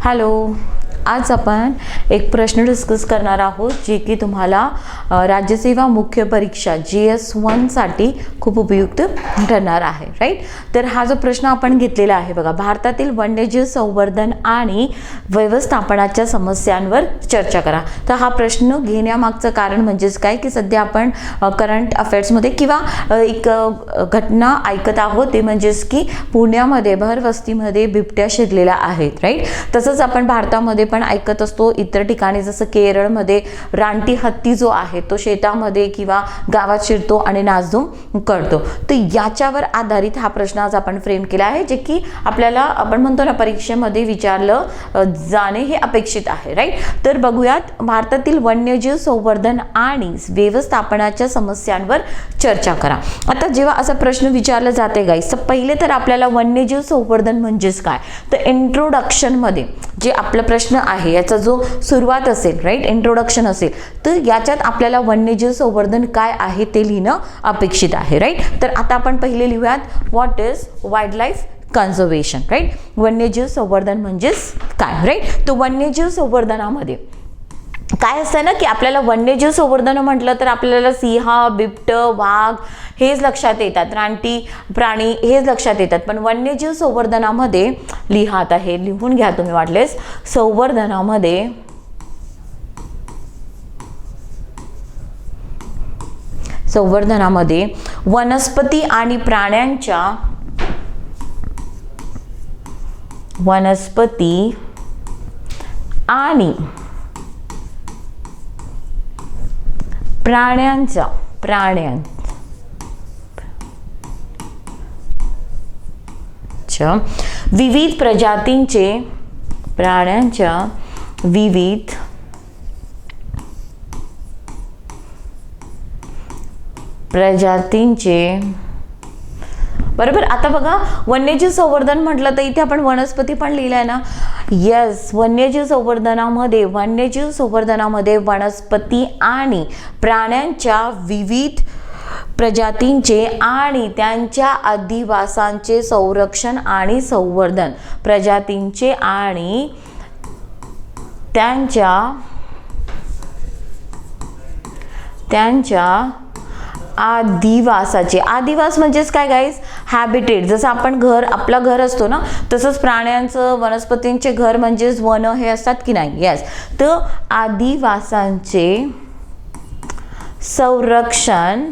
Hello, आज आपण एक प्रश्न डिस्कस करणार आहोत जे की तुम्हाला राज्यसेवा मुख्य परीक्षा GS1 साठी खूप उपयुक्त ठरणार आहे. राईट. तर हा जो प्रश्न आपण घेतलेला आहे बघा, भारतातील वन्यजीव संवर्धन आणि व्यवस्थापनाच्या समस्यांवर चर्चा करा. तर हा प्रश्न घेण्यामागचं कारण म्हणजेच काय की सध्या आपण करंट अफेअर्समध्ये किंवा एक घटना ऐकत आहोत, ते म्हणजेच की पुण्यामध्ये भरवस्तीमध्ये बिबट्या शिरलेल्या आहेत. राईट. तसंच आपण भारतामध्ये पण ऐकत असतो इतर ठिकाणी, जसं केरळमध्ये रानटी हत्ती जो आहे तो शेतामध्ये किंवा गावात शिरतो आणि नासधूम करतो. तर याच्यावर आधारित हा प्रश्न आज आपण फ्रेम केला आहे, जे की आपल्याला आपण म्हणतो ना परीक्षेमध्ये विचारलं जाणे हे अपेक्षित आहे. राईट. तर बघूयात, भारतातील वन्यजीव संवर्धन आणि व्यवस्थापनाच्या समस्यांवर चर्चा करा. आता जेव्हा असा प्रश्न विचारला जाते गाईस, तर पहिले तर आपल्याला वन्यजीव संवर्धन म्हणजेच काय, तर इंट्रोडक्शन मध्ये जे आपला प्रश्न आहे याचा जो सुरुवात असेल, राईट, इंट्रोडक्शन असेल, तर याच्यात आपल्याला वन्यजीव संवर्धन काय आहे ते लिहिणं अपेक्षित आहे. राईट. तर आता आपण पहिले लिहूयात, what is wildlife conservation. Right. वन्यजीव संवर्धन म्हणजेच काय. राईट. तर वन्यजीव संवर्धनामध्ये काय असतं ना की आपल्याला वन्यजीव संवर्धन म्हटलं तर आपल्याला सिंह, बिबट, वाघ हेच लक्षात येतात, रानटी प्राणी हेच लक्षात येतात. पण वन्यजीव संवर्धनामध्ये लिहा, आता हे लिहून घ्या तुम्ही वाटलेस, संवर्धनामध्ये वनस्पती आणि प्राण्यांच्या विविध प्रजातींचे बरोबर. आता बघा, वन्यजीव संवर्धन म्हटलं तर इथे आपण वनस्पती पण लिहिलंय ना. येस, वन्यजीव संवर्धनामध्ये वनस्पती आणि प्राण्यांच्या विविध प्रजातींचे आणि त्यांच्या अधिवासांचे संरक्षण आणि संवर्धन, प्रजातींचे आणि त्यांच्या आदिवास म्हणजेच काय गाईस, हॅबिटेट. जसं आपण आपलं घर असतो ना, तसंच प्राण्यांचं वनस्पतींचे घर म्हणजेच वन हे असतात की नाही. येस. तर आदिवासांचे संरक्षण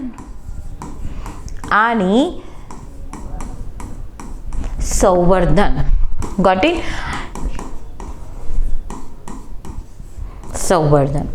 आणि संवर्धन. Got it. संवर्धन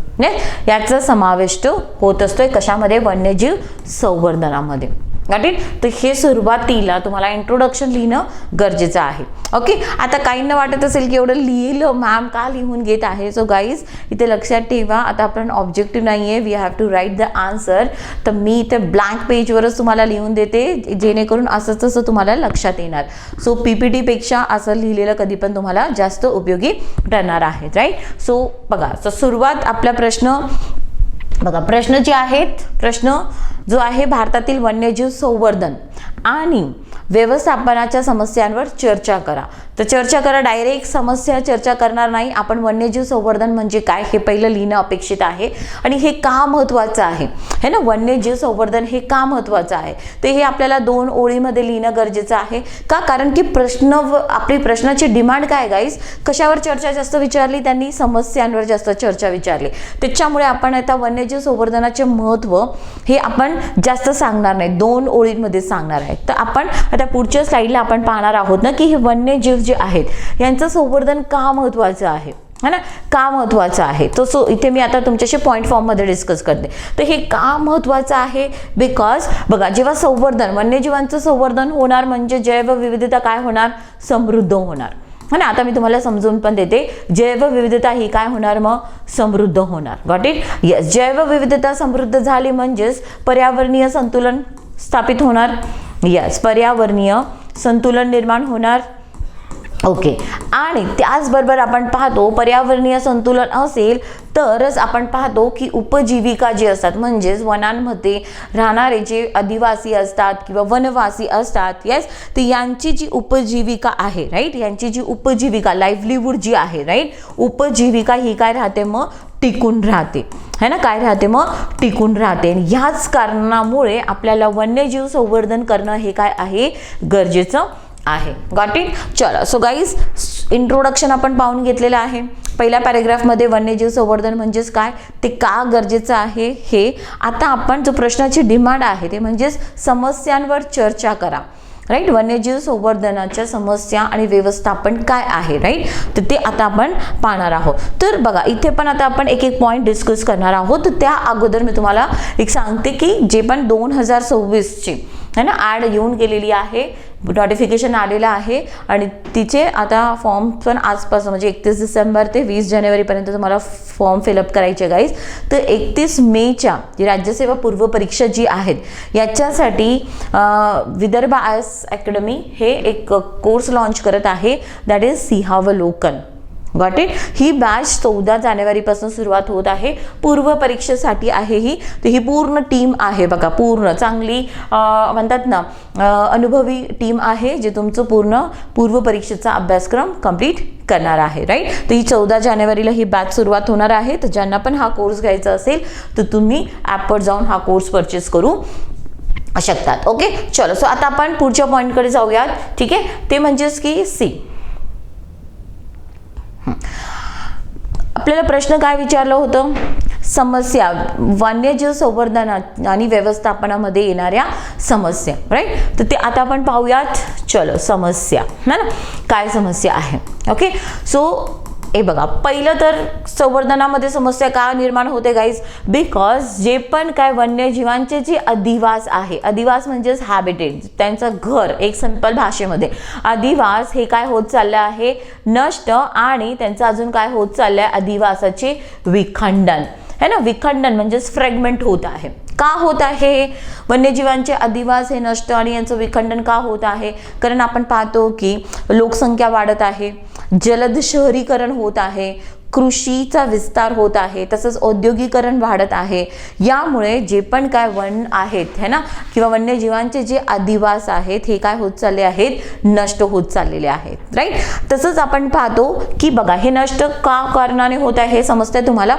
याचा समावेश होत असतोय कशामध्ये, वन्यजीव संवर्धनामध्ये. Got it. तर हे सुरुवातीला तुम्हाला इंट्रोडक्शन लिहिणं गरजेचं आहे. ओके. आता काहींना वाटत असेल की एवढं लिहिलं मॅम का लिहून घेत आहे. सो गाईज, इथे लक्षात ठेवा, आता आपण ऑब्जेक्टिव्ह नाहीये, we have to write the answer. तर मी इथे ब्लँक पेजवरच तुम्हाला लिहून देते, जेणेकरून असं तसं तुम्हाला लक्षात येणार. सो PPT पेक्षा असं लिहिलेलं कधी पण तुम्हाला जास्त उपयोगी ठरणार आहे. राईट. सो बघा, सुरुवात आपला प्रश्न जो आहे भारतातील वन्यजीव संवर्धन आणि व्यवस्थापनाच्या समस्यांवर चर्चा करा. तर चर्चा करा, डायरेक्ट समस्या चर्चा करणार नाही आपण. वन्यजीव संवर्धन म्हणजे काय हे पहिलं लिहिणं अपेक्षित आहे आणि हे का महत्त्वाचं आहे है ना. वन्यजीव संवर्धन हे का महत्त्वाचं आहे ते हे आपल्याला 2 ओळीमध्ये लिहिणं गरजेचं आहे. का, कारण की आपली प्रश्नाची डिमांड काय गाईस, कशावर चर्चा जास्त विचारली त्यांनी, समस्यांवर जास्त चर्चा विचारली. त्याच्यामुळे आपण आता वन्यजीव संवर्धनाचे महत्त्व हे आपण जास्त सांगणार नाही, 2 ओळींमध्ये सांगणार आहे. तर आपण आता पुढच्या स्लाइडला आपण पाहणार आहोत ना की हे वन्यजीव जे आहेत यांचं संवर्धन का महत्त्वाचं आहे है ना, का महत्त्वाचं आहे. तो इथे मी आता तुमच्याशी पॉईंट फॉर्ममध्ये डिस्कस करते. तर हे का महत्त्वाचं आहे, बिकॉज बघा, जेव्हा वन्यजीवांचं संवर्धन होणार म्हणजे जैवविविधता काय होणार, समृद्ध होणार है ना. आता मी तुम्हाला समजून पण देते, जैवविविधता ही काय होणार, मग समृद्ध होणार. Got it. येस. जैवविविधता समृद्ध झाली म्हणजेच पर्यावरणीय संतुलन स्थापित होणार. यस, पर्यावरणीय संतुलन निर्माण होणार. ओके. आणि त्याचबरोबर आपण पाहतो पर्यावरणीय संतुलन असेल तरच आपण पाहतो की उपजीविका जे असतात म्हणजेच वनांमध्ये राहणारे जे आदिवासी असतात किंवा वनवासी असतात येस, तर यांची जी उपजीविका आहे राईट, यांची जी उपजीविका लाईव्हलीहूड जी आहे राईट, उपजीविका ही काय राहते मग टिकून राहते है ना, काय राहते मग टिकून राहते. ह्याच कारणामुळे आपल्याला वन्यजीव संवर्धन करणं हे काय आहे गरजेचं आहे. Got it. चला सो गाईज इंट्रोडक्शन आपण पाहून घेतलेलं आहे. पहिल्या पॅरेग्राफमध्ये वन्यजीव संवर्धन म्हणजेच काय, ते का गरजेचं आहे हे. आता आपण जो प्रश्नाची डिमांड आहे ते म्हणजेच समस्यांवर चर्चा करा राईट. वन्यजीव संवर्धनाच्या समस्या आणि व्यवस्थापन काय आहे राईट, तर ते आता आपण पाहणार आहोत. तर बघा इथे पण आता आपण एक एक पॉईंट डिस्कस करणार आहोत. तर त्या अगोदर मी तुम्हाला एक सांगते की जे पण 2026ची है ना ॲड येऊन गेलेली आहे, नोटिफिकेशन आलेलं आहे आणि तिचे आता फॉर्म पण आजपासून म्हणजे 31 डिसेंबर ते 20 जानेवारीपर्यंत तुम्हाला फॉर्म फिलअप करायचे गाईज. तर 31 मेच्या जी राज्यसेवा पूर्व परीक्षा जी आहेत याच्यासाठी विदर्भ IAS अकॅडमी हे एक कोर्स लॉन्च करत आहे, दॅट इज सिंहावलोकन. Got it. ही बॅच 14 जानेवारीपासून सुरुवात होत आहे. पूर्व परीक्षेसाठी आहे ही. तर ही पूर्ण टीम आहे बघा, पूर्ण चांगली म्हणतात ना अनुभवी टीम आहे जे तुमचं पूर्ण पूर्व परीक्षेचा अभ्यासक्रम कंप्लीट करणार आहे राईट. तर ही 14 जानेवारीला ही बॅच सुरुवात होणार आहे. तर ज्यांना पण हा कोर्स घ्यायचा असेल तर तुम्ही ॲपवर जाऊन हा कोर्स परचेस करू शकतात. ओके चलो. सो आता आपण पुढच्या पॉईंटकडे जाऊयात. ठीक आहे, ते म्हणजेच की सी आपल्याला प्रश्न काय विचारलं होतं, समस्या वन्यजीव संवर्धन आणि व्यवस्थापनामध्ये येणाऱ्या समस्या राईट. तर ते आता आपण पाहूयात. चलो समस्या है ना, काय समस्या आहे. ओके सो हे बघा, पहिलं तर संवर्धनामध्ये समस्या का निर्माण होते गाईज, बिकॉज जे पण काय वन्यजीवांचे जे अधिवास आहे, अधिवास म्हणजेच हॅबिटेट, त्यांचं घर, एक सिंपल भाषेमध्ये अधिवास हे काय होत चाललं आहे नष्ट, आणि त्यांचं अजून काय होत चाललं आहे अधिवासाचे विखंडन है ना. विखंडन म्हणजेच फ्रॅगमेंट होत आहे. का होत आहे वन्यजीवांचे अधिवास हे नष्ट आणि यांचं विखंडन का होत आहे, कारण आपण पाहतो की लोकसंख्या वाढत आहे, जलद शहरीकरण होत आहे, कृषीचा विस्तार होत आहे, तसंच औद्योगिकरण वाढत आहे. यामुळे जे पण काय वन आहेत है ना किंवा वन्यजीवांचे जे अधिवास आहेत हे काय होत चालले आहेत, नष्ट होत चाललेले आहेत राईट. तसंच आपण पाहतो की बघा हे नष्ट का कारणाने होत आहे हे समजतंय तुम्हाला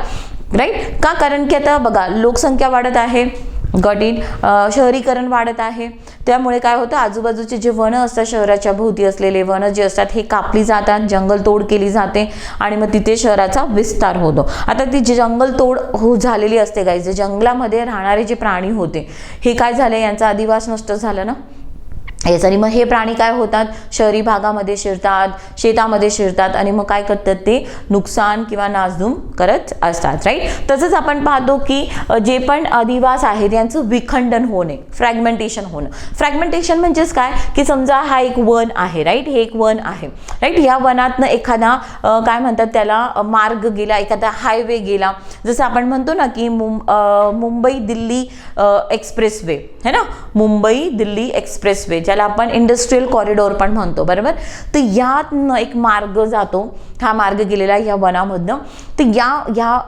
राईट. का, कारण की आता बघा लोकसंख्या वाढत आहे, गॉट इट, शहरीकरण वाढत आहे, त्यामुळे काय होतं आजूबाजूचे जे वनं असतात शहराच्या भोवती असलेले वनं जे असतात हे कापली जातात, जंगलतोड केली जाते आणि मग तिथे शहराचा विस्तार होतो. आता ती जी जंगलतोड झालेली असते गाईज, जे जंगलामध्ये राहणारे जे प्राणी होते हे काय झाले, यांचा अधिवास नष्ट झाला ना येस, आणि मग हे प्राणी काय होतात शहरी भागामध्ये शिरतात, शेतामध्ये शिरतात आणि मग काय करतात ते नुकसान किंवा नासधूम करत असतात राईट. तसंच आपण पाहतो की जे पण अधिवास आहेत यांचं विखंडन होणे, फ्रॅगमेंटेशन होणं. फ्रॅगमेंटेशन म्हणजेच काय की समजा हा एक वन आहे राईट, हे एक वन आहे राईट. या वनातनं एखादा काय म्हणतात त्याला मार्ग गेला, एखादा हायवे गेला, जसं आपण म्हणतो ना की मुंबई दिल्ली एक्सप्रेसवे है ना, मुंबई दिल्ली एक्सप्रेसवे ज्याला आपण इंडस्ट्रियल कॉरिडॉर पण म्हणतो बरोबर. तर यातनं एक मार्ग जातो, हा मार्ग गेलेला या वनामधनं, तर या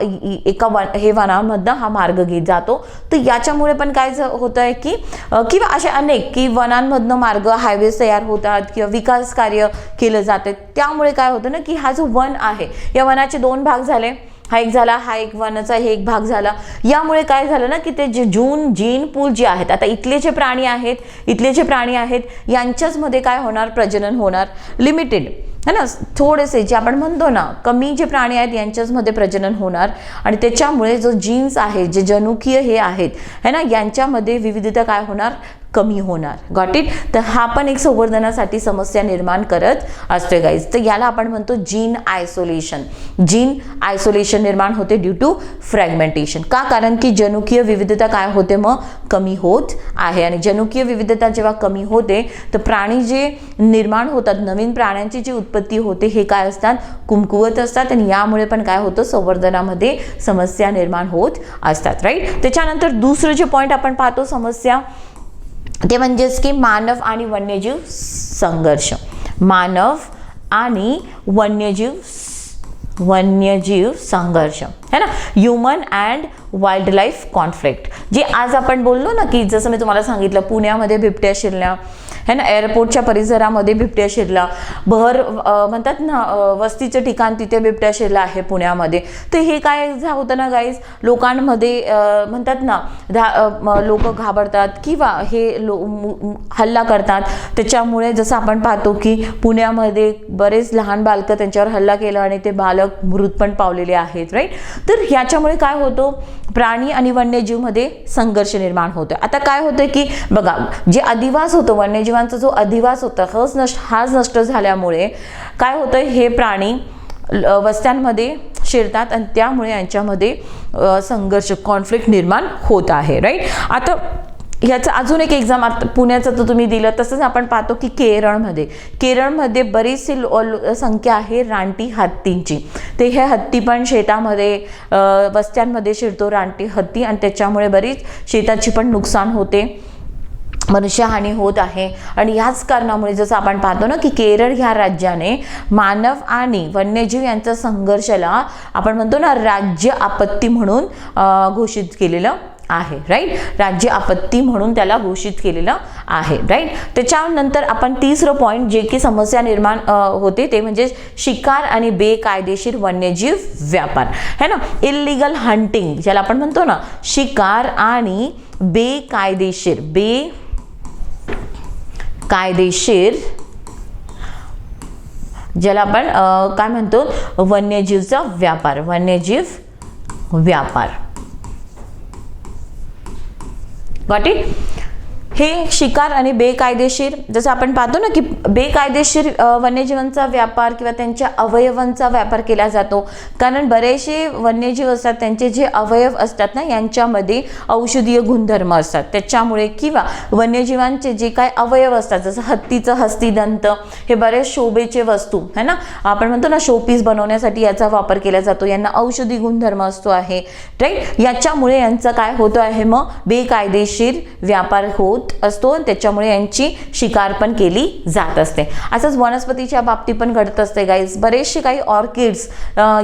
एका हे वनामधनं हा मार्ग घेत जातो. तर याच्यामुळे पण काय होत आहे की किंवा असे अनेक की वनांमधनं मार्ग हायवेज तयार होतात किंवा विकास कार्य केलं जाते. त्यामुळे काय होतं ना की हा जो वन आहे या वनाचे 2 भाग झाले, हा एक झाला, हा एक वनाचा हे एक भाग झाला. यामुळे काय झालं ना की ते जे जीन पूल जे आहेत, आता इथले जे प्राणी आहेत यांच्याच मध्ये काय होणार, प्रजनन होणार, लिमिटेड है ना, थोडेसे जे आपण म्हणतो ना कमी जे प्राणी आहेत यांच्याच मध्ये प्रजनन होणार आणि त्याच्यामुळे जो जीन्स आहे, जे जनुकीय हे आहेत है ना, यांच्यामध्ये विविधता काय होणार, कमी होणार. Got it. तर हा पण एक संवर्धनासाठी समस्या निर्माण करत असते गाईज. तर याला आपण म्हणतो जीन आयसोलेशन. जीन आयसोलेशन निर्माण होते ड्यू टू फ्रॅगमेंटेशन. का, कारण की जनुकीय विविधता काय होते मग कमी होत आहे, आणि जनुकीय विविधता जेव्हा कमी होते तर प्राणी जे निर्माण होतात, नवीन प्राण्यांची जी उत्पत्ती होते हे काय असतात, कमकुवत असतात, आणि यामुळे पण काय होतं संवर्धनामध्ये समस्या निर्माण होत असतात राईट. त्याच्यानंतर दुसरं जे पॉईंट आपण पाहतो समस्या ते म्हणजेच की मानव आणि वन्यजीव संघर्ष. मानव आणि वन्यजीव संघर्ष है ना, human and wild life conflict, जे आज आपण बोललो ना की जसं मी तुम्हाला सांगितलं पुण्यामध्ये बिबट्या शिरल्या है ना, एअरपोर्टच्या परिसरामध्ये बिबट्या शिरला, म्हणतात ना वस्तीचं ठिकाण तिथे बिबट्या शिरला आहे पुण्यामध्ये. तर हे काय होतं ना गाईज, लोकांमध्ये म्हणतात ना लोक घाबरतात किंवा हे हल्ला करतात. त्याच्यामुळे जसं आपण पाहतो की पुण्यामध्ये बरेच लहान बालकं त्यांच्यावर हल्ला केला आणि ते बालक मृत पण पावलेले आहेत, राईट. तर ह्याच्यामुळे काय होतं, प्राणी आणि वन्यजीवमध्ये संघर्ष निर्माण होतो. आता काय होतं की बघा, जे अधिवास होतं वन्यजीवांचा जो अधिवास होता हाच नष्ट झाल्यामुळे काय होतं, हे प्राणी वस्त्यांमध्ये शिरतात आणि त्यामुळे यांच्यामध्ये संघर्ष कॉन्फ्लिक्ट निर्माण होत आहे, राईट. आता ह्याचं अजून एक एक्झाम आता पुण्याचं तर तुम्ही दिलं, तसंच आपण पाहतो की केरळमध्ये बरीचशी संख्या आहे रानटी हत्तींची. ते हे हत्ती पण शेतामध्ये वस्त्यांमध्ये शिरतो रानटी हत्ती, आणि त्याच्यामुळे बरीच शेताची पण नुकसान होते, मनुष्यहानी होत आहे. आणि याच कारणामुळे जसं आपण पाहतो ना की केरळ ह्या राज्याने मानव आणि वन्यजीव यांच्या संघर्षाला आपण म्हणतो ना राज्य आपत्ती म्हणून घोषित केलेलं आहे, राईट. राज्य आपत्ती म्हणून त्याला घोषित केलेलं आहे, राईट. त्याच्यानंतर आपण तिसरं पॉईंट जे की समस्या निर्माण होते ते म्हणजे शिकार आणि बेकायदेशीर वन्यजीव व्यापार, है ना, इल्लीगल हंटिंग ज्याला आपण म्हणतो ना, शिकार आणि बेकायदेशीर ज्याला आपण काय म्हणतो, वन्यजीव व्यापार. Got it. हे शिकार आणि बेकायदेशीर, जसं आपण पाहतो ना की बेकायदेशीर वन्यजीवांचा व्यापार किंवा त्यांच्या अवयवांचा व्यापार केला जातो, कारण बरेचसे वन्यजीव असतात त्यांचे जे अवयव असतात ना यांच्यामध्ये औषधीय गुणधर्म असतात, त्याच्यामुळे किंवा वन्यजीवांचे जे काय अवयव असतात जसं हत्तीचं हस्तिदंत हे बरेच शोभेचे वस्तू है ना, आपण म्हणतो ना शोपीस बनवण्यासाठी याचा वापर केला जातो, यांना औषधी गुणधर्म असतो आहे, राईट. याच्यामुळे यांचं काय होतं आहे, मग बेकायदेशीर व्यापार होत असतो, त्याच्यामुळे यांची शिकार पण केली जात असते. असंच वनस्पतीच्या बाबतीत पण घडत असते गाईज. बरेचसे काही ऑर्किड्स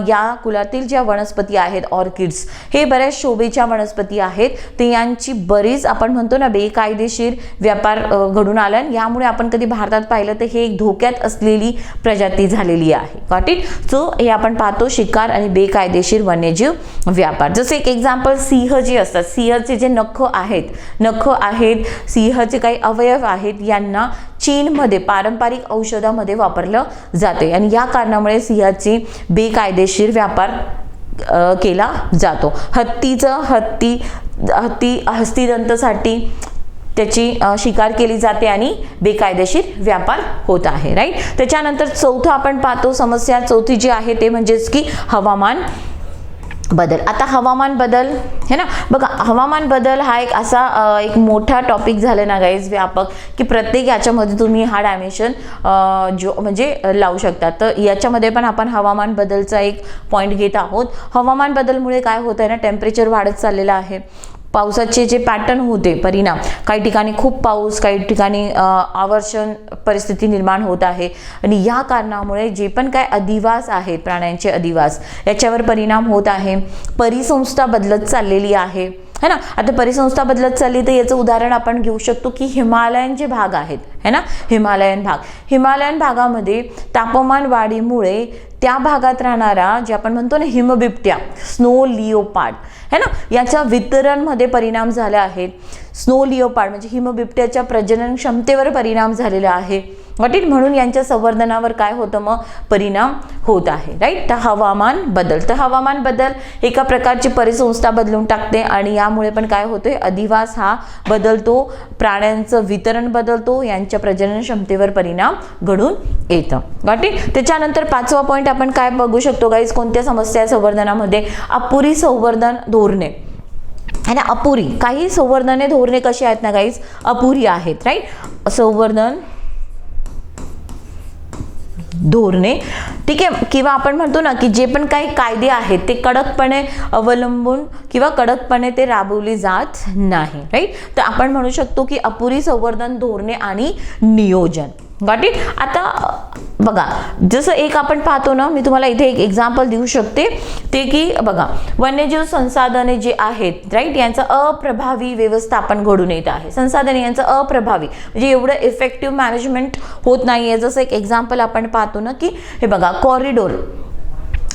या कुलातील ज्या वनस्पती आहेत, ऑर्किड्स हे बऱ्याच शोभेच्या वनस्पती आहेत, ते यांची बरीच आपण म्हणतो ना बेकायदेशीर व्यापार घडून आला. यामुळे आपण कधी भारतात पाहिलं तर हे एक धोक्यात असलेली प्रजाती झालेली आहे. Got it. सो हे आपण पाहतो शिकार आणि बेकायदेशीर वन्यजीव व्यापार. जसे एक एक्झाम्पल, सिंह जे असतात, सिंहाचे जे नख आहेत, सिंहाचे काही अवयव आहेत, यांना चीनमध्ये पारंपरिक औषधामध्ये वापरलं जाते आणि या कारणामुळे सिंहाची बेकायदेशीर व्यापार केला जातो. हस्तिदंतासाठी त्याची शिकार केली जाते आणि बेकायदेशीर व्यापार होत आहे, राईट. त्याच्यानंतर चौथं आपण पाहतो समस्या, चौथी जी आहे ते म्हणजेच की हवामान बदल. आता हवामान बदल है ना, बघा हवामान बदल हा एक असा एक मोठा टॉपिक झाला ना गाईज, व्यापक, की प्रत्येक याच्यामध्ये तुम्ही हा डायमेन्शन म्हणजे लावू शकता. तर याच्यामध्ये पण आपण हवामान बदलचा एक पॉईंट घेत आहोत. हवामान बदलमुळे काय होत आहे ना, टेम्परेचर वाढत चाललेलं आहे. पावसाचे जे पॅटर्न होते परिणाम, काही ठिकाणी खूप पाऊस, काही ठिकाणी आवर्षण परिस्थिती निर्माण होत आहे आणि या कारणामुळे जे पण काय अधिवास आहेत, प्राण्यांचे अधिवास, याच्यावर परिणाम होत आहे. परिसंस्था बदलत चाललेली आहे है ना. आता परिसंस्था बदलत चालली तर याचं उदाहरण आपण घेऊ शकतो की हिमालयन जे भाग आहेत है ना, हिमालयन भागामध्ये तापमान वाढीमुळे त्या भागात राहणारा जे आपण म्हणतो ना हिमबिबट्या, स्नो लिओपार्ड है ना, याच्या वितरणमध्ये परिणाम झाले आहेत. स्नो लिओपार्ड म्हणजे हिमबिबट्याच्या प्रजनन क्षमतेवर परिणाम झालेला आहे. वाटेल म्हणून यांच्या संवर्धनावर काय होतं, मग परिणाम होत आहे, राईट. तर हवामान बदल एका प्रकारची परिसंस्था बदलून टाकते आणि यामुळे पण काय होते, अधिवास हा बदलतो, प्राण्यांचं वितरण बदलतो, यांच्या प्रजनन क्षमतेवर परिणाम घडून येतं. वाटेल. त्याच्यानंतर पाचवा पॉईंट आपण काय बघू शकतो गाईज, कोणत्या समस्या संवर्धनामध्ये, अपुरी संवर्धन धोरणे है ना. अपुरी काही संवर्धने धोरणे कशी आहेत ना गाईज, अपुरी आहेत, राईट. संवर्धन धोरणे ठीक आहे, किंवा आपण म्हणतो ना की जे पण काही कायदे आहेत ते कडकपणे अवलंबून किंवा कडकपणे ते राबवली जात नाही, राईट. तर आपण म्हणू शकतो की अपुरी संवर्धन धोरणे आणि नियोजन गॉट इट. आता बघा, जसं एक आपण पाहतो ना, मी तुम्हाला इथे एक एक्झाम्पल देऊ शकते, ते की बघा, वन्यजीव संसाधने जे आहेत राईट, यांचं अप्रभावी व्यवस्थापन घडून येत आहे. संसाधने यांचं अप्रभावी म्हणजे एवढं इफेक्टिव्ह मॅनेजमेंट होत नाहीये. जसं एक एक्झाम्पल आपण पाहतो ना, की हे बघा, कॉरिडोर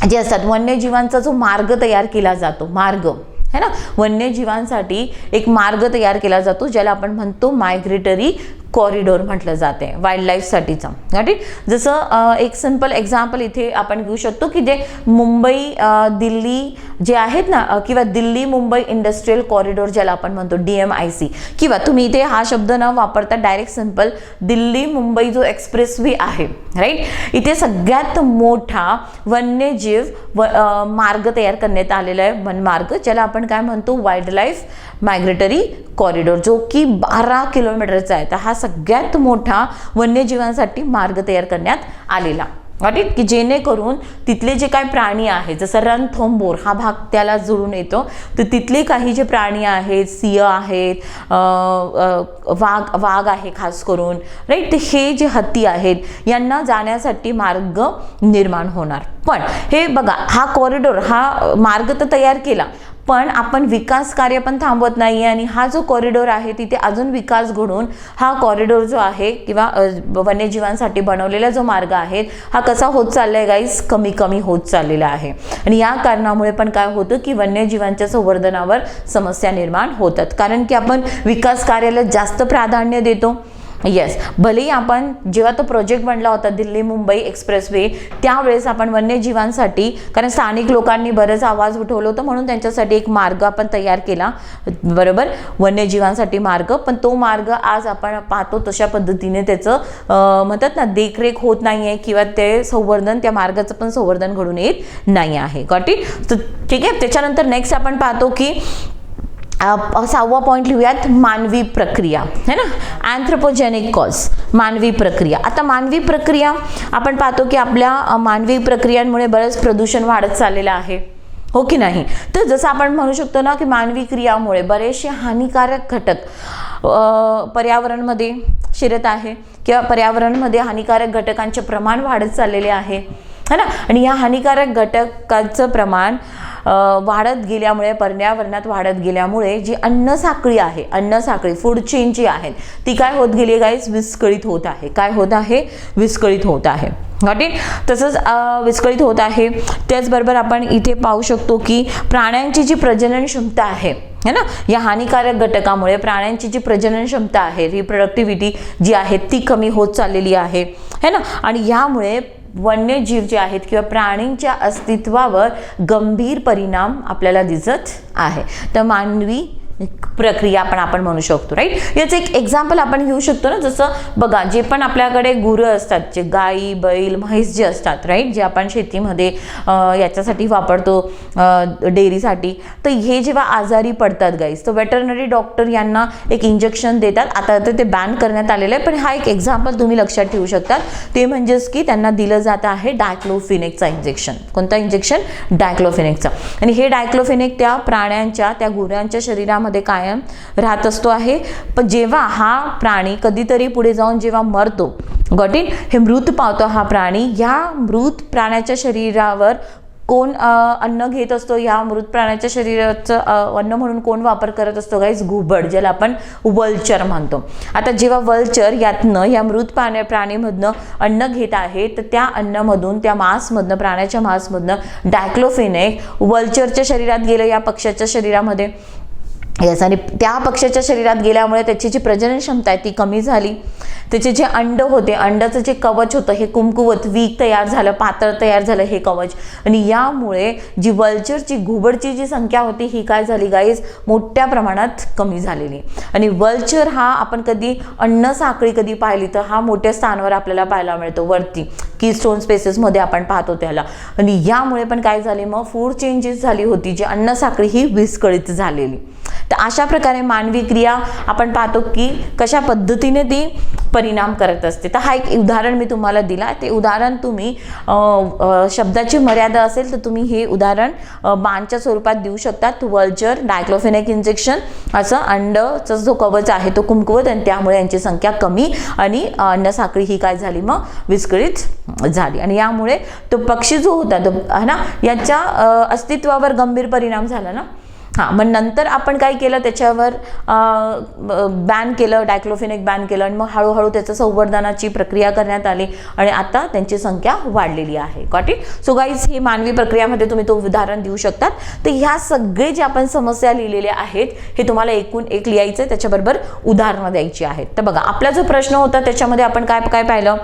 जे असतात, वन्यजीवांचा जो मार्ग तयार केला जातो, मार्ग है ना, वन्यजीवांसाठी एक मार्ग तयार केला जातो, ज्याला आपण म्हणतो मायग्रेटरी कॉरिडोर म्हटलं जाते वाईल्ड लाईफसाठीचा. Got it. जसं एक सिंपल एक्झाम्पल इथे आपण घेऊ शकतो, की जे मुंबई दिल्ली जे आहेत ना, किंवा दिल्ली मुंबई इंडस्ट्रियल कॉरिडोर ज्याला आपण म्हणतो DMIC, किंवा तुम्ही इथे हा शब्द न वापरता डायरेक्ट सिंपल दिल्ली मुंबई जो एक्सप्रेसवे आहे राईट, इथे सगळ्यात मोठा वन्यजीव मार्ग तयार करण्यात आलेला आहे, वनमार्ग, ज्याला आपण काय म्हणतो वाईल्ड लाईफ मायग्रेटरी कॉरिडोर, जो की 12 किलोमीटरचा आहे. तर हा सगळ्यात मोठा वन्यजीवांसाठी मार्ग तयार करण्यात आलेला. Got it. की जेणेकरून तिथले जे काही प्राणी आहेत, जसं रणथंबोर हा भाग त्याला जुळून येतो, तर तिथले काही जे प्राणी आहेत, सिंह आहेत, वाघ आहे खास करून राईट, तर हे जे हत्ती आहेत यांना जाण्यासाठी मार्ग निर्माण होणार. पण हे बघा, हा कॉरिडोर, हा मार्ग तर तयार केला, पण आपण विकास कार्य पण थांबवत नाही आहे, आणि हा जो कॉरिडोर आहे तिथे अजून विकास घडून हा कॉरिडोर जो आहे किंवा वन्यजीवांसाठी बनवलेला जो मार्ग आहे हा कसा होत चाललाय गाईस, कमी कमी होत चाललेला आहे. आणि या कारणामुळे पण काय होतं, की वन्यजीवांच्या संवर्धनावर समस्या निर्माण होतात, कारण की आपण विकास कार्याला जास्त प्राधान्य देतो. येस, भलेही आपण जेव्हा तो प्रोजेक्ट बनला होता दिल्ली मुंबई एक्सप्रेसवे, त्यावेळेस आपण वन्यजीवांसाठी, कारण स्थानिक लोकांनी बरेच आवाज उठवलं होतं, म्हणून त्यांच्यासाठी एक मार्ग आपण तयार केला, बरोबर, वन्यजीवांसाठी मार्ग. पण तो मार्ग आज आपण पाहतो तशा पद्धतीने त्याचं म्हणतात ना देखरेख होत नाही आहे, किंवा ते संवर्धन, त्या मार्गाचं पण संवर्धन घडून येत नाही आहे. Got it. तर ठीक आहे. त्याच्यानंतर नेक्स्ट आपण पाहतो की 6वा पॉईंट लिहूयात, मानवी प्रक्रिया है ना, अँथ्रोपोजेनिक कॉज, मानवी प्रक्रिया. आता मानवी प्रक्रिया आपण पाहतो की आपल्या मानवी प्रक्रियांमुळे बरंच प्रदूषण वाढत चाललेलं आहे, हो की नाही. तर जसं आपण म्हणू शकतो ना, की मानवी क्रियामुळे बरेचसे हानिकारक घटक पर्यावरणमध्ये शिरत आहे, किंवा पर्यावरणमध्ये हानिकारक घटकांचे प्रमाण वाढत चाललेले आहे है ना. आणि या हानिकारक घटकांचं प्रमाण वाढत गेल्यामुळे, पर्यावरणात वाढत गेल्यामुळे जी अन्न साखळी आहे, अन्न साखळी, फूड चेन जी आहे ती काय होत गेली गाईज, विस्कळीत होत आहे. काय होत आहे, विस्कळीत होत आहे. Got it. तसंच विस्कळीत होत आहे. त्याचबरोबर आपण इथे पाहू शकतो की प्राण्यांची जी प्रजनन क्षमता आहे है ना, या हानिकारक घटकामुळे प्राण्यांची जी प्रजनन क्षमता आहे, रिप्रोडक्टिव्हिटी जी आहे ती कमी होत चाललेली आहे है ना. आणि यामुळे वन्यजीव जे आहेत किंवा प्राणींच्या अस्तित्वावर गंभीर परिणाम आपल्याला दिसत आहे. तर मानवी प्रक्रिया आपण म्हणू शकतो राईट. याचं एक एक्झाम्पल आपण घेऊ शकतो ना, जसं बघा, जे पण आपल्याकडे गुरं असतात, जे गाई बैल म्हैस जे असतात राईट, जे आपण शेतीमध्ये याच्यासाठी वापरतो, डेअरीसाठी, तर हे जेव्हा आजारी पडतात गाईस, तर वेटरनरी डॉक्टर यांना एक इंजेक्शन देतात. आता ते बॅन करण्यात आलेलं आहे, पण हा एक एक्झाम्पल तुम्ही लक्षात ठेवू शकता, ते म्हणजेच की त्यांना दिलं जात आहे डायक्लोफिनेकचा इंजेक्शन. कोणता इंजेक्शन, डायक्लोफिनेकचा. आणि हे डायक्लोफिनेक त्या प्राण्यांच्या, त्या गुरांच्या शरीरामध्ये कायम राहत असतो आहे. पण जेव्हा हा प्राणी कधीतरी पुढे जाऊन जेव्हा मरतो, गॉट इट, हे मृत पावतो हा प्राणी, या मृत प्राण्याच्या शरीरावर कोण अन्न घेत असतो, या मृत प्राण्याच्या शरीराचं अन्न म्हणून कोण वापर करत असतो गाईज, घुबड, ज्याला आपण वल्चर म्हणतो. आता जेव्हा वल्चर यातनं, या मृत प्राणीमधनं अन्न घेत आहे, तर त्या अन्नामधून, त्या मांसमधनं, प्राण्याच्या मांसमधनं डायक्लोफिनेक वल्चरच्या शरीरात गेलं, या पक्ष्याच्या शरीरामध्ये. यस, आणि त्या पक्ष्याच्या शरीरात गेल्यामुळे त्याची जी प्रजनन क्षमता आहे ती कमी झाली. त्याचे जे अंड होते, अंडाचं जे कवच होतं हे कुमकुवत, वीक तयार झालं, पातळ तयार झालं हे कवच. आणि यामुळे जी वल्चरची, घुबडची जी संख्या होती ही काय झाली गाईज, मोठ्या प्रमाणात कमी झालेली. आणि वल्चर हा आपण कधी अन्न साखळी कधी पाहिली तर हा मोठ्या स्थानावर आपल्याला पाहायला मिळतो, वरती कीस्टोन स्पेसेसमध्ये आपण पाहतो त्याला. आणि यामुळे पण काय झाले, मग फूड चेंजेस झाली होती, जी अन्न साखळी ही विस्कळीत झालेली तर अशा प्रकारे मानवी क्रिया आपण पाहतो की कशा पद्धतीने ती परिणाम करत असते. तर हा एक उदाहरण मी तुम्हाला दिला. ते उदाहरण तुम्ही शब्दाची मर्यादा असेल तर तुम्ही हे उदाहरण बाणच्या स्वरूपात देऊ शकता. वल्चर, डायक्लोफेनेक इंजेक्शन, असं अंडचा जो कवच आहे तो कुमकुवत आणि त्यामुळे यांची संख्या कमी आणि अन्न साखळी ही काय झाली मग विस्कळीत झाली आणि यामुळे तो पक्षी जो होता तो है ना याच्या अस्तित्वावर गंभीर परिणाम झाला ना. हां, मग नंतर आपण काय केलं त्याच्यावर बॅन केलं, डायक्लोफेनेक बॅन केलं आणि मग हळूहळू त्याचं संवर्धनाची प्रक्रिया करण्यात आली आणि आता त्यांची संख्या वाढलेली आहे. Got it. सो गाईज ही मानवी प्रक्रियामध्ये तुम्ही तो उदाहरण देऊ शकतात. तर ह्या सगळे जे आपण समस्या लिहिलेल्या आहेत हे तुम्हाला एकूण एक लिहायचं आहे, त्याच्याबरोबर उदाहरणं द्यायची आहेत. तर बघा आपला जो प्रश्न होता त्याच्यामध्ये आपण काय काय पाहिलं,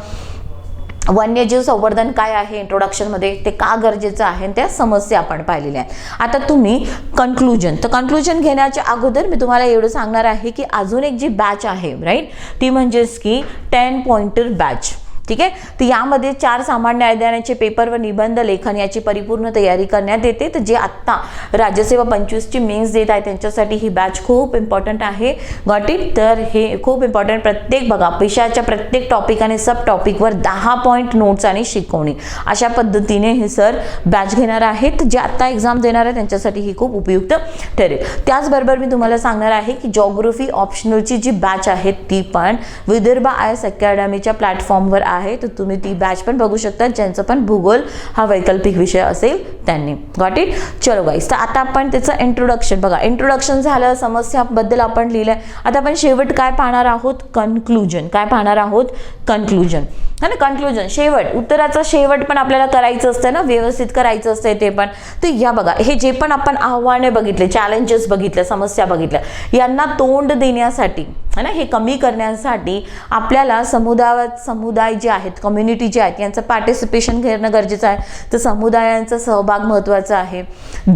वन्यजीव संवर्धन काय आहे इंट्रोडक्शनमध्ये, ते का गरजेचं आहे आणि त्या समस्या आपण पाहिलेल्या आहेत. आता तुम्ही कन्क्लुजन, तर कन्क्लुजन घेण्याच्या अगोदर मी तुम्हाला एवढं सांगणार आहे की अजून एक जी बॅच आहे राईट, ती म्हणजेच की 10 पॉइंटर बॅच. ठीक आहे. तर यामध्ये 4 सामान्य अध्ययनाचे पेपर व निबंध लेखन याची परिपूर्ण तयारी करण्यात येते. तर जे आत्ता राज्यसेवा 25ची मेन्स देत आहे त्यांच्यासाठी ही बॅच खूप इम्पॉर्टंट आहे. Got it. तर हे खूप इम्पॉर्टंट, प्रत्येक बघा विषयाच्या प्रत्येक टॉपिक आणि सब टॉपिकवर 10 पॉईंट नोट्स आणि शिकवणी अशा पद्धतीने हे सर बॅच घेणार आहेत. जे आत्ता एक्झाम देणार आहे त्यांच्यासाठी ही खूप उपयुक्त ठरेल. त्याचबरोबर मी तुम्हाला सांगणार आहे की जॉग्राफी ऑप्शनलची जी बॅच आहे ती पण विदर्भ IAS अकॅडमीच्या प्लॅटफॉर्मवर आहे. तर तुम्ही ती बॅच पण बघू शकता ज्यांचं पण भूगोल हा वैकल्पिक विषय असेल त्यांनी. Got it. चलो गाईस, तर आता आपण त्याचं इंट्रोडक्शन बघा, इंट्रोडक्शन झालं, समस्याबद्दल आपण लिहिलंय. आता आपण शेवट काय पाहणार आहोत, कन्क्लुजन. काय पाहणार आहोत, कन्क्लुजन है ना. कन्क्लुजन शेवट, उत्तराचा शेवट पण आपल्याला करायचं असतं ना, व्यवस्थित करायचं असतं ते पण. तर या बघा हे जे पण आपण आव्हाने बघितले, चॅलेंजेस बघितले, समस्या बघितल्या, यांना तोंड देण्यासाठी है ना, हे कमी करण्यासाठी आपल्याला समुदाय जे आहेत, कम्युनिटी जे आहेत यांचं पार्टिसिपेशन घेणं गरजेचं आहे. तर समुदायांचा सहभाग महत्त्वाचा आहे,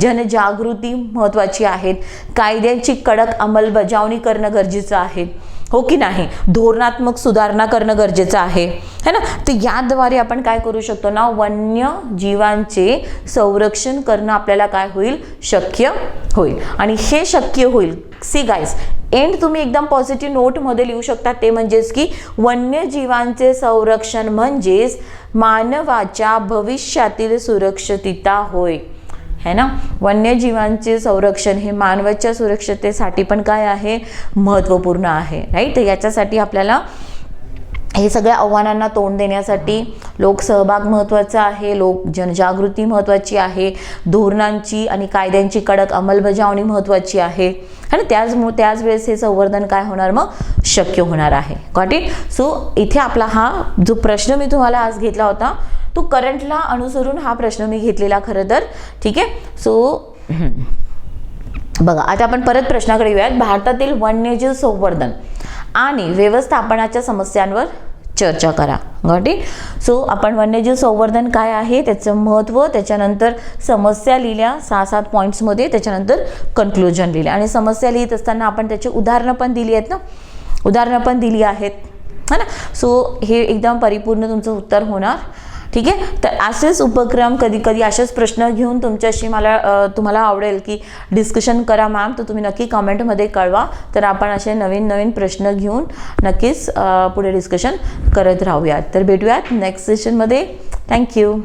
जनजागृती महत्त्वाची आहे, कायद्याची कडक अंमलबजावणी करणं गरजेचं आहे, हो की नाही, धोरणात्मक सुधारणा करणं गरजेचं आहे है ना. तर याद्वारे आपण काय करू शकतो ना, वन्य जीवांचे संरक्षण करणं आपल्याला काय होईल, शक्य होईल. आणि हे शक्य होईल, सी गाईज, एंड तुम्ही एकदम पॉझिटिव्ह नोटमध्ये लिहू शकता. ते म्हणजेच की वन्यजीवांचे संरक्षण म्हणजेच मानवाच्या भविष्यातील सुरक्षितता होय है ना. वन्यजीवांचे संरक्षण हे मानवाच्या सुरक्षतेसाठी पण काय आहे, महत्त्वपूर्ण आहे राईट. तर याच्यासाठी आपल्याला हे सगळ्या आव्हानांना तोंड देण्यासाठी लोकसहभाग महत्त्वाचा आहे, जनजागृती महत्त्वाची आहे, धोरणांची आणि कायद्यांची कडक अंमलबजावणी महत्त्वाची आहे आणि त्याच वेळेस हे संवर्धन काय होणार मग, शक्य होणार आहे. Got it. सो इथे आपला हा जो प्रश्न मी तुम्हाला आज घेतला होता तो करंटला अनुसरून हा प्रश्न मी घेतलेला खरं तर. ठीक आहे. सो बघा आता आपण परत प्रश्नाकडे येऊयात. भारतातील वन्यजीव संवर्धन आणि व्यवस्थापनाच्या समस्यांवर चर्चा करा. Got it. सो आपण वन्यजीव संवर्धन काय आहे त्याचं महत्त्व, त्याच्यानंतर समस्या लिहिल्या 6-7 पॉईंट्समध्ये, त्याच्यानंतर कन्क्लुजन लिहिल्या आणि समस्या लिहित असताना आपण त्याची उदाहरणं पण दिली आहेत ना, उदाहरणं पण दिली आहेत है ना. सो हे एकदम परिपूर्ण तुमचं उत्तर होणार. ठीक आहे. तर असेच उपक्रम कधी कधी असेच प्रश्न घेऊन तुमच्याशी तुम्हाला आवडेल की डिस्कशन करा मॅम, तर तुम्ही नक्की कमेंटमध्ये कळवा. तर आपण असे नवीन नवीन प्रश्न घेऊन नक्कीच पुढे डिस्कशन करत राहूयात. तर भेटूयात नेक्स्ट सेशनमध्ये. थँक्यू.